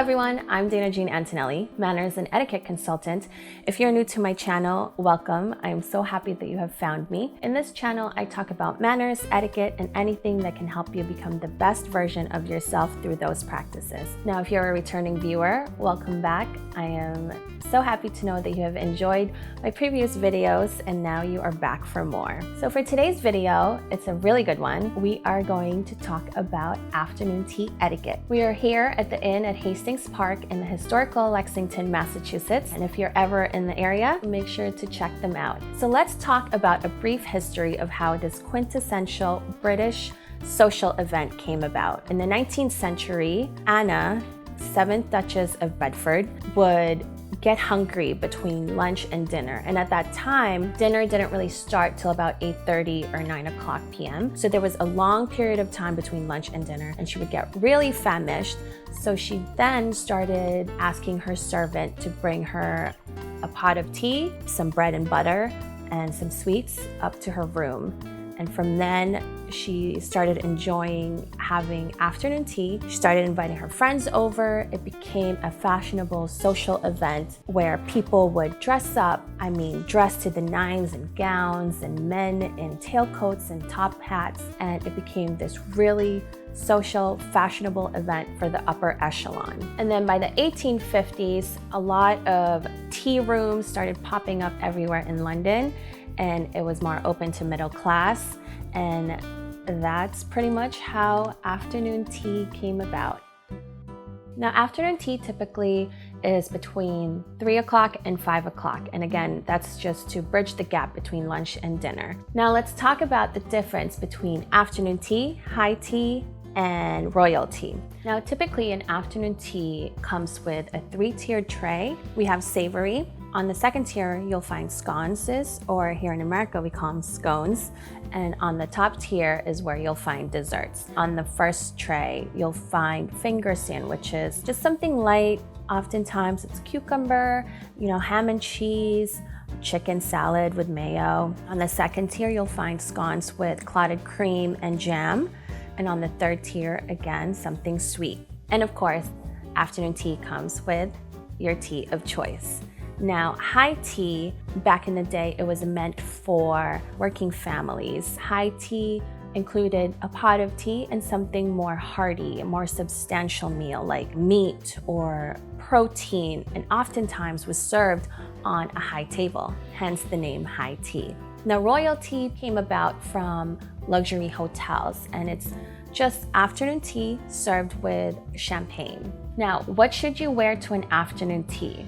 everyone, I'm Dana Jean Antonelli, Manners and Etiquette Consultant. If you're new to my channel, welcome. I'm so happy that you have found me. In this channel, I talk about manners, etiquette, and anything that can help you become the best version of yourself through those practices. Now, if you're a returning viewer, welcome back. I am so happy to know that you have enjoyed my previous videos and now you are back for more. So for today's video, it's a really good one. We are going to talk about afternoon tea etiquette. We are here at the inn at Hastings Park in the historical Lexington, Massachusetts. And if you're ever in the area, make sure to check them out. So let's talk about a brief history of how this quintessential British social event came about. In the 19th century, Anna, 7th Duchess of Bedford, would get hungry between lunch and dinner. And at that time, dinner didn't really start till about 8:30 or 9 o'clock p.m. So there was a long period of time between lunch and dinner, and she would get really famished. So she then started asking her servant to bring her a pot of tea, some bread and butter, and some sweets up to her room. And from then, she started enjoying having afternoon tea. She started inviting her friends over. It became a fashionable social event where people would dress up, dress to the nines in gowns, and men in tailcoats and top hats. And it became this really social, fashionable event for the upper echelon. And then by the 1850s, a lot of tea rooms started popping up everywhere in London, and it was more open to middle class. And that's pretty much how afternoon tea came about. Now, afternoon tea typically is between 3 o'clock and 5 o'clock. And again, that's just to bridge the gap between lunch and dinner. Now, let's talk about the difference between afternoon tea, high tea, and royal tea. Now, typically an afternoon tea comes with a 3-tiered tray. We have savory. On the second tier, you'll find sconces, or here in America, we call them scones. And on the top tier is where you'll find desserts. On the first tray, you'll find finger sandwiches, just something light. Oftentimes it's cucumber, ham and cheese, chicken salad with mayo. On the second tier, you'll find scones with clotted cream and jam. And on the third tier, again, something sweet. And of course, afternoon tea comes with your tea of choice. Now, high tea, back in the day, it was meant for working families. High tea included a pot of tea and something more hearty, a more substantial meal like meat or protein, and oftentimes was served on a high table, hence the name high tea. Now, royal tea came about from luxury hotels, and it's just afternoon tea served with champagne. Now, what should you wear to an afternoon tea?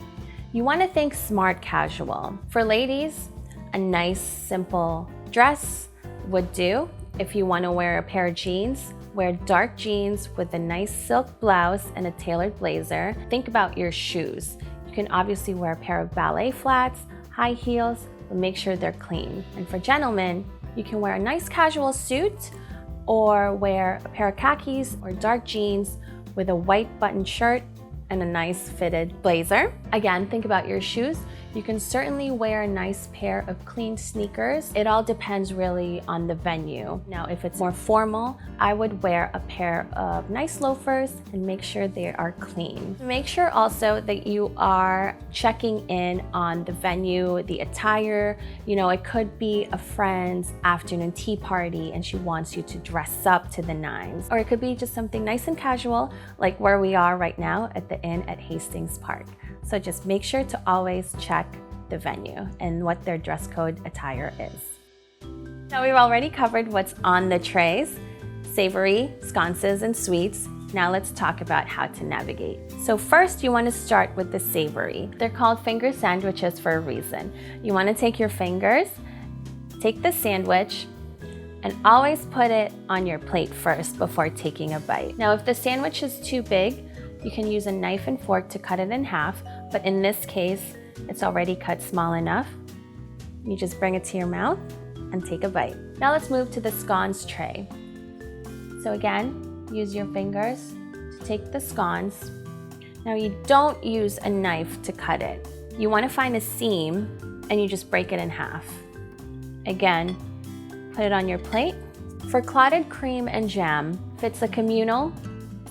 You want to think smart casual. For ladies, a nice simple dress would do. If you want to wear a pair of jeans, wear dark jeans with a nice silk blouse and a tailored blazer. Think about your shoes. You can obviously wear a pair of ballet flats, high heels, but make sure they're clean. And for gentlemen, you can wear a nice casual suit or wear a pair of khakis or dark jeans with a white button shirt and a nice fitted blazer. Again, think about your shoes. You can certainly wear a nice pair of clean sneakers. It all depends really on the venue. Now, if it's more formal, I would wear a pair of nice loafers and make sure they are clean. Make sure also that you are checking in on the venue, the attire. It could be a friend's afternoon tea party and she wants you to dress up to the nines. Or it could be just something nice and casual, like where we are right now at the inn at Hastings Park. So just make sure to always check the venue and what their dress code attire is. Now, we've already covered what's on the trays: savory, sconces, and sweets. Now let's talk about how to navigate. So first, you want to start with the savory. They're called finger sandwiches for a reason. You want to take your fingers, take the sandwich, and always put it on your plate first before taking a bite. Now, if the sandwich is too big, you can use a knife and fork to cut it in half, but in this case, it's already cut small enough. You just bring it to your mouth and take a bite. Now let's move to the scones tray. So again, use your fingers to take the scones. Now you don't use a knife to cut it. You want to find a seam and you just break it in half. Again, put it on your plate. For clotted cream and jam, if it's a communal,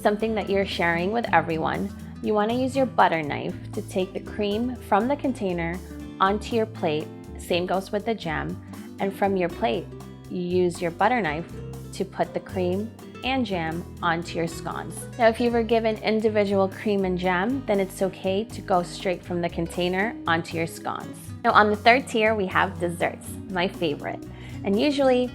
something that you're sharing with everyone, you want to use your butter knife to take the cream from the container onto your plate. Same goes with the jam. And from your plate, you use your butter knife to put the cream and jam onto your scones. Now, if you were given individual cream and jam, then it's okay to go straight from the container onto your scones. Now, on the third tier, we have desserts, my favorite. And usually,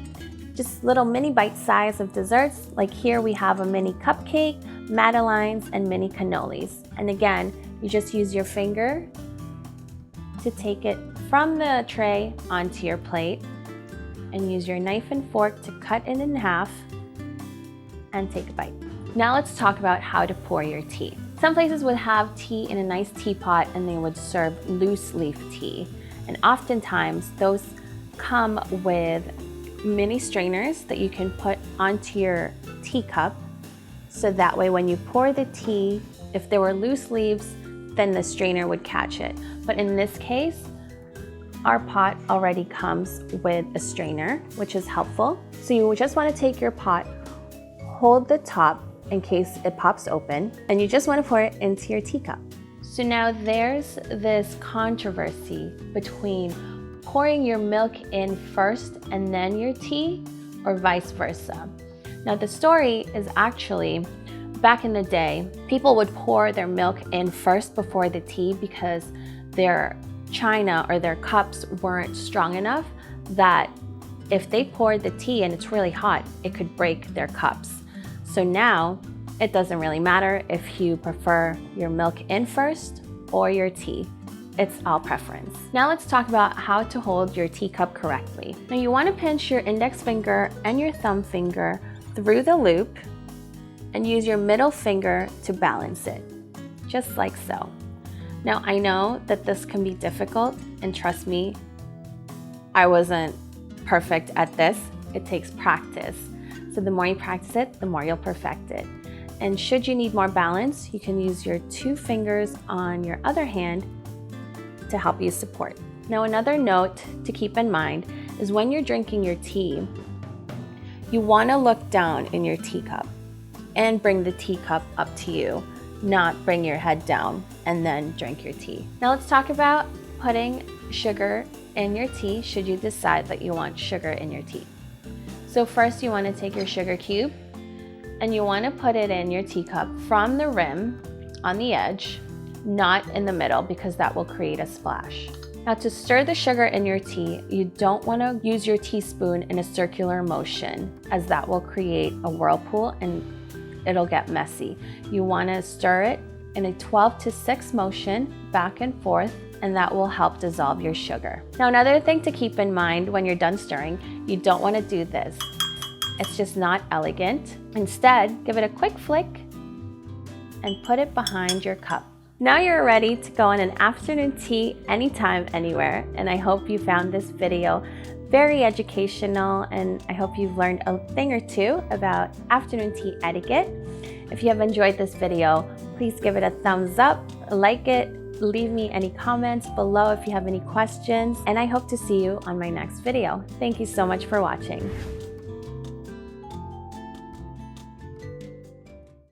just little mini bite size of desserts. Like here, we have a mini cupcake, madeleines, and mini cannolis. And again, you just use your finger to take it from the tray onto your plate and use your knife and fork to cut it in half and take a bite. Now let's talk about how to pour your tea. Some places would have tea in a nice teapot and they would serve loose leaf tea. And oftentimes those come with mini strainers that you can put onto your teacup. So that way when you pour the tea, if there were loose leaves, then the strainer would catch it. But in this case, our pot already comes with a strainer, which is helpful. So you just want to take your pot, hold the top in case it pops open, and you just want to pour it into your teacup. So now there's this controversy between pouring your milk in first and then your tea, or vice versa. Now the story is actually, back in the day, people would pour their milk in first before the tea because their china or their cups weren't strong enough that if they poured the tea and it's really hot, it could break their cups. So now it doesn't really matter if you prefer your milk in first or your tea. It's all preference. Now let's talk about how to hold your teacup correctly. Now you want to pinch your index finger and your thumb finger through the loop and use your middle finger to balance it, just like so. Now I know that this can be difficult, and trust me, I wasn't perfect at this. It takes practice. So the more you practice it, the more you'll perfect it. And should you need more balance, you can use your 2 fingers on your other hand to help you support. Now another note to keep in mind is when you're drinking your tea, you want to look down in your teacup and bring the teacup up to you, not bring your head down and then drink your tea. Now let's talk about putting sugar in your tea should you decide that you want sugar in your tea. So first you want to take your sugar cube and you want to put it in your teacup from the rim on the edge, not in the middle, because that will create a splash. Now to stir the sugar in your tea, you don't want to use your teaspoon in a circular motion, as that will create a whirlpool and it'll get messy. You want to stir it in a 12 to 6 motion back and forth, and that will help dissolve your sugar. Now another thing to keep in mind when you're done stirring, you don't want to do this. It's just not elegant. Instead, give it a quick flick and put it behind your cup. Now you're ready to go on an afternoon tea anytime, anywhere, and I hope you found this video very educational, and I hope you've learned a thing or two about afternoon tea etiquette. If you have enjoyed this video, please give it a thumbs up, like it, leave me any comments below if you have any questions, and I hope to see you on my next video. Thank you so much for watching.